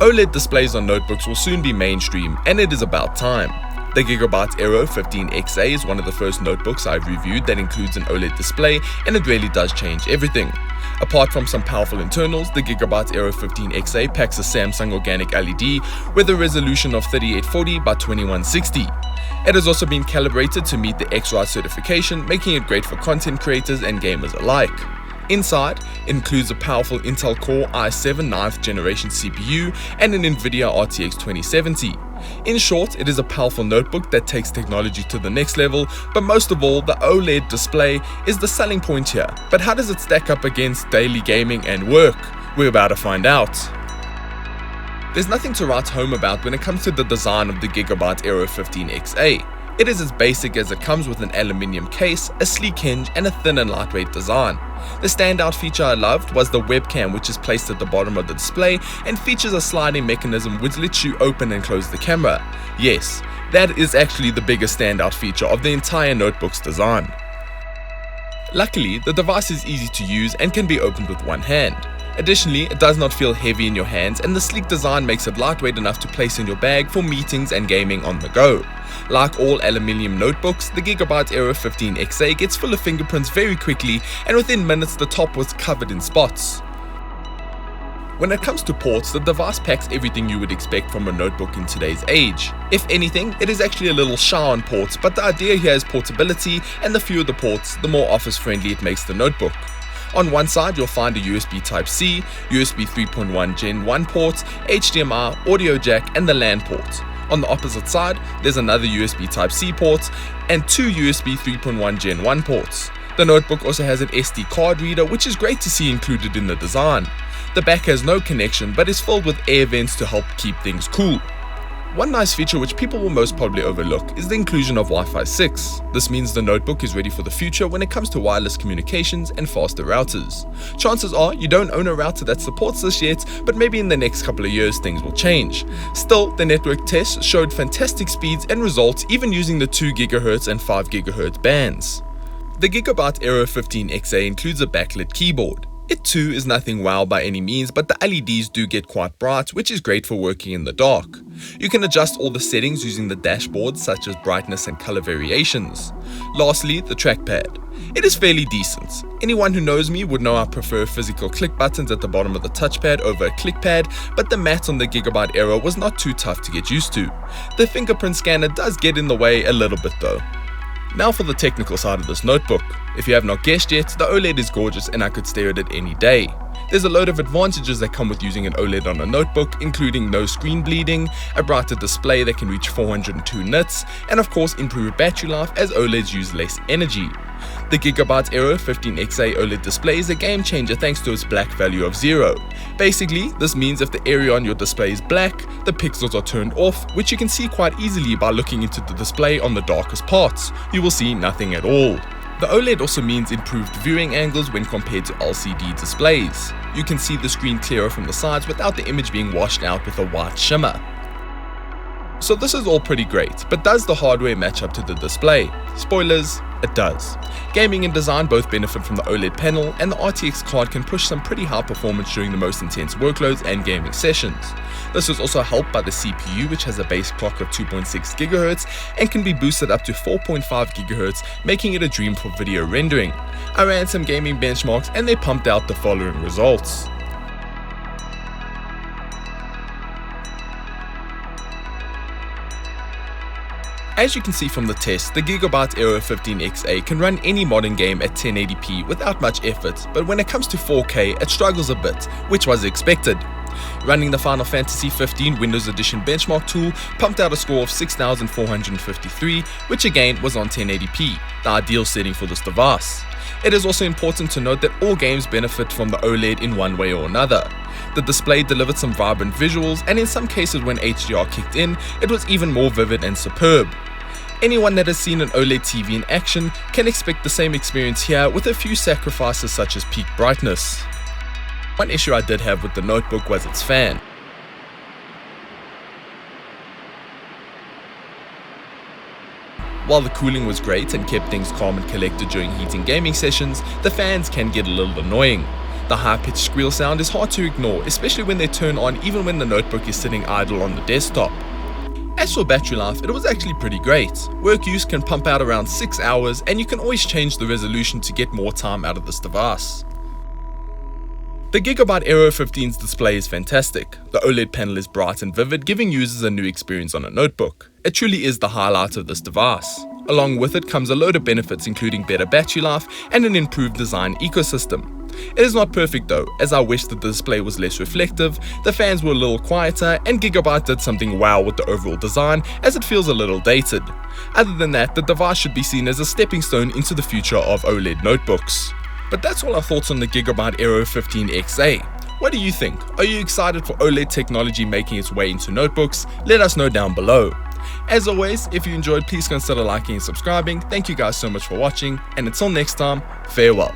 OLED displays on notebooks will soon be mainstream, and it is about time. The Gigabyte Aero 15XA is one of the first notebooks I've reviewed that includes an OLED display, and it really does change everything. Apart from some powerful internals, the Gigabyte Aero 15XA packs a Samsung organic LED with a resolution of 3840 by 2160. It has also been calibrated to meet the XRI certification, making it great for content creators and gamers alike. Inside, it includes a powerful Intel Core i7 9th generation CPU and an NVIDIA RTX 2070. In short, it is a powerful notebook that takes technology to the next level, but most of all, the OLED display is the selling point here. But how does it stack up against daily gaming and work? We're about to find out. There's nothing to write home about when it comes to the design of the Gigabyte Aero 15XA. It is as basic as it comes with an aluminium case, a sleek hinge, and a thin and lightweight design. The standout feature I loved was the webcam, which is placed at the bottom of the display and features a sliding mechanism which lets you open and close the camera. Yes, that is actually the biggest standout feature of the entire notebook's design. Luckily, the device is easy to use and can be opened with one hand. Additionally, it does not feel heavy in your hands, and the sleek design makes it lightweight enough to place in your bag for meetings and gaming on the go. Like all aluminium notebooks, the Gigabyte Aero 15XA gets full of fingerprints very quickly, and within minutes the top was covered in spots. When it comes to ports, the device packs everything you would expect from a notebook in today's age. If anything, it is actually a little shy on ports, but the idea here is portability, and the fewer the ports, the more office friendly it makes the notebook. On one side, you'll find a USB Type-C, USB 3.1 Gen 1 port, HDMI, audio jack, and the LAN port. On the opposite side, there's another USB Type-C port and two USB 3.1 Gen 1 ports. The notebook also has an SD card reader, which is great to see included in the design. The back has no connection, but is filled with air vents to help keep things cool. One nice feature which people will most probably overlook is the inclusion of Wi-Fi 6. This means the notebook is ready for the future when it comes to wireless communications and faster routers. Chances are you don't own a router that supports this yet, but maybe in the next couple of years things will change. Still, the network tests showed fantastic speeds and results even using the 2 GHz and 5 GHz bands. The Gigabyte Aero 15XA includes a backlit keyboard. It too is nothing wow by any means, but the LEDs do get quite bright, which is great for working in the dark. You can adjust all the settings using the dashboard, such as brightness and color variations. Lastly, the trackpad. It is fairly decent. Anyone who knows me would know I prefer physical click buttons at the bottom of the touchpad over a click pad, but the mat on the Gigabyte Aero was not too tough to get used to. The fingerprint scanner does get in the way a little bit though. Now for the technical side of this notebook. If you have not guessed yet, the OLED is gorgeous and I could stare at it any day. There's a load of advantages that come with using an OLED on a notebook, including no screen bleeding, a brighter display that can reach 402 nits, and of course improved battery life as OLEDs use less energy. The Gigabyte Aero 15XA OLED display is a game changer thanks to its black value of 0. Basically, this means if the area on your display is black, the pixels are turned off, which you can see quite easily by looking into the display on the darkest parts. You will see nothing at all. The OLED also means improved viewing angles when compared to LCD displays. You can see the screen clearer from the sides without the image being washed out with a white shimmer. So this is all pretty great, but does the hardware match up to the display? Spoilers, it does. Gaming and design both benefit from the OLED panel, and the RTX card can push some pretty high performance during the most intense workloads and gaming sessions. This is also helped by the CPU, which has a base clock of 2.6 GHz and can be boosted up to 4.5 GHz, making it a dream for video rendering. I ran some gaming benchmarks and they pumped out the following results. As you can see from the test, the Gigabyte Aero 15XA can run any modern game at 1080p without much effort, but when it comes to 4K, it struggles a bit, which was expected. Running the Final Fantasy XV Windows Edition benchmark tool pumped out a score of 6,453, which again was on 1080p, the ideal setting for this device. It is also important to note that all games benefit from the OLED in one way or another. The display delivered some vibrant visuals, and in some cases when HDR kicked in, it was even more vivid and superb. Anyone that has seen an OLED TV in action can expect the same experience here with a few sacrifices such as peak brightness. One issue I did have with the notebook was its fan. While the cooling was great and kept things calm and collected during heating gaming sessions, the fans can get a little annoying. The high-pitched squeal sound is hard to ignore, especially when they turn on even when the notebook is sitting idle on the desktop. As for battery life, it was actually pretty great. Work use can pump out around 6 hours, and you can always change the resolution to get more time out of this device. The Gigabyte Aero 15's display is fantastic. The OLED panel is bright and vivid, giving users a new experience on a notebook. It truly is the highlight of this device. Along with it comes a load of benefits including better battery life and an improved design ecosystem. It is not perfect though, as I wish that the display was less reflective, the fans were a little quieter, and Gigabyte did something wow with the overall design as it feels a little dated. Other than that, the device should be seen as a stepping stone into the future of OLED notebooks. But that's all our thoughts on the Gigabyte Aero 15 XA. What do you think? Are you excited for OLED technology making its way into notebooks? Let us know down below. As always, if you enjoyed, please consider liking and subscribing. Thank you guys so much for watching, and until next time, farewell.